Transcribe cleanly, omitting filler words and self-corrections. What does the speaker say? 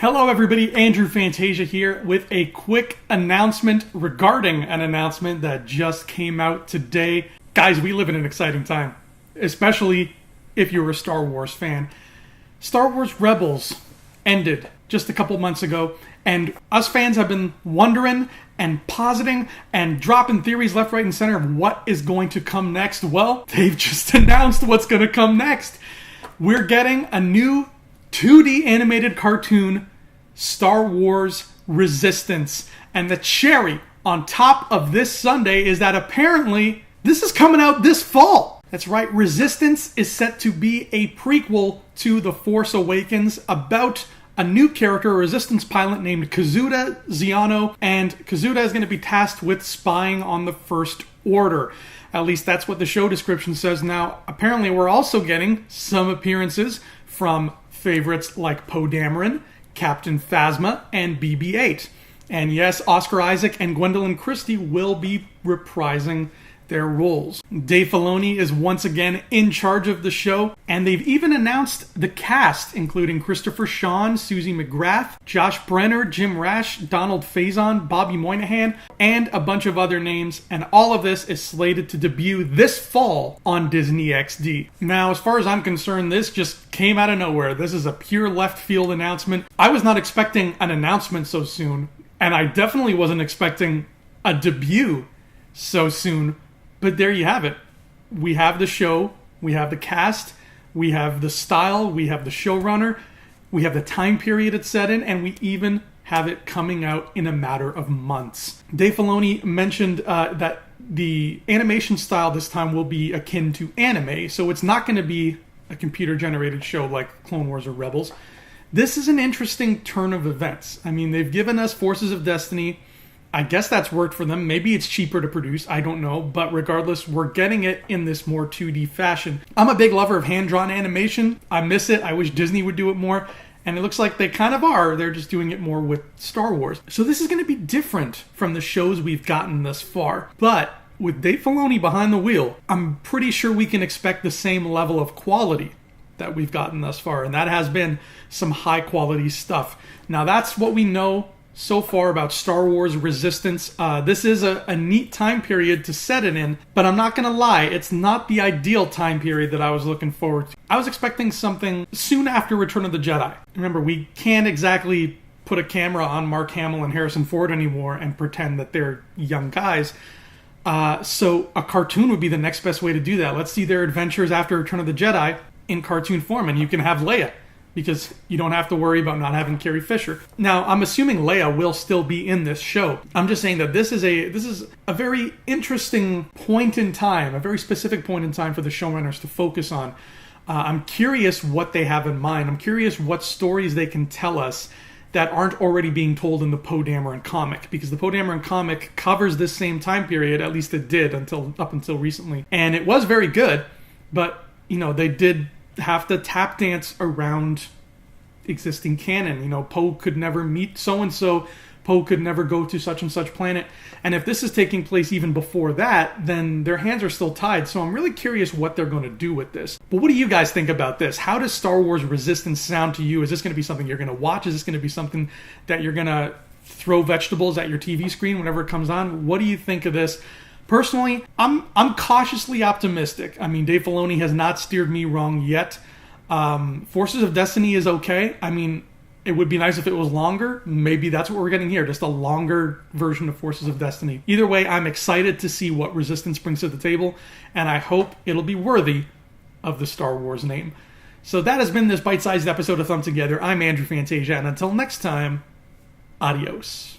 Hello everybody, Andrew Fantasia here with a quick announcement regarding an announcement that just came out today. Guys, we live in an exciting time, especially if you're a Star Wars fan. Star Wars Rebels ended just a couple months ago, and us fans have been wondering and positing and dropping theories left, right, and center of what is going to come next. Well, they've just announced what's going to come next. We're getting a new 2D animated cartoon, Star Wars Resistance. And the cherry on top of this Sunday is that apparently this is coming out this fall. That's right, Resistance is set to be a prequel to The Force Awakens about a new character, a Resistance pilot named Kazuda Xiono, and Kazuda is going to be tasked with spying on the First Order. At least that's what the show description says. Now, apparently we're also getting some appearances from favorites like Poe Dameron, Captain Phasma, and BB-8. And yes, Oscar Isaac and Gwendolyn Christie will be reprising their roles. Dave Filoni is once again in charge of the show, and they've even announced the cast, including Christopher Sean, Susie McGrath, Josh Brenner, Jim Rash, Donald Faison, Bobby Moynihan, and a bunch of other names, and all of this is slated to debut this fall on Disney XD. Now, as far as I'm concerned, this just came out of nowhere. This is a pure left field announcement. I was not expecting an announcement so soon, and I definitely wasn't expecting a debut so soon. But there you have it. We have the show, we have the cast, we have the style, we have the showrunner, we have the time period it's set in, and we even have it coming out in a matter of months. Dave Filoni mentioned that the animation style this time will be akin to anime, so it's not going to be a computer-generated show like Clone Wars or Rebels. This is an interesting turn of events. I mean, they've given us Forces of Destiny. I guess that's worked for them. Maybe it's cheaper to produce. I don't know. But regardless, we're getting it in this more 2D fashion. I'm a big lover of hand-drawn animation. I miss it. I wish Disney would do it more. And it looks like they kind of are. They're just doing it more with Star Wars. So this is going to be different from the shows we've gotten thus far. But with Dave Filoni behind the wheel, I'm pretty sure we can expect the same level of quality that we've gotten thus far. And that has been some high-quality stuff. Now, that's what we know so far about Star Wars Resistance. This is a neat time period to set it in, but I'm not going to lie, it's not the ideal time period that I was looking forward to. I was expecting something soon after Return of the Jedi. Remember, we can't exactly put a camera on Mark Hamill and Harrison Ford anymore and pretend that they're young guys. So a cartoon would be the next best way to do that. Let's see their adventures after Return of the Jedi in cartoon form, and you can have Leia, because you don't have to worry about not having Carrie Fisher. Now, I'm assuming Leia will still be in this show. I'm just saying that this is a very interesting point in time, a very specific point in time for the showrunners to focus on. I'm curious what they have in mind. I'm curious what stories they can tell us that aren't already being told in the Poe Dameron comic, because the Poe Dameron comic covers this same time period, at least it did up until recently. And it was very good, but they did have to tap dance around existing canon. Poe could never meet so-and-so. Poe could never go to such and such planet. And if this is taking place even before that, then their hands are still tied. So I'm really curious what they're going to do with this. But what do you guys think about this? How does Star Wars Resistance sound to you? Is this going to be something you're going to watch? Is this going to be something that you're going to throw vegetables at your TV screen whenever it comes on? What do you think of this? Personally, I'm cautiously optimistic. I mean, Dave Filoni has not steered me wrong yet. Forces of Destiny is okay. I mean, it would be nice if it was longer. Maybe that's what we're getting here, just a longer version of Forces of Destiny. Either way, I'm excited to see what Resistance brings to the table, and I hope it'll be worthy of the Star Wars name. So that has been this bite-sized episode of Thumb Together. I'm Andrew Fantasia, and until next time, adios.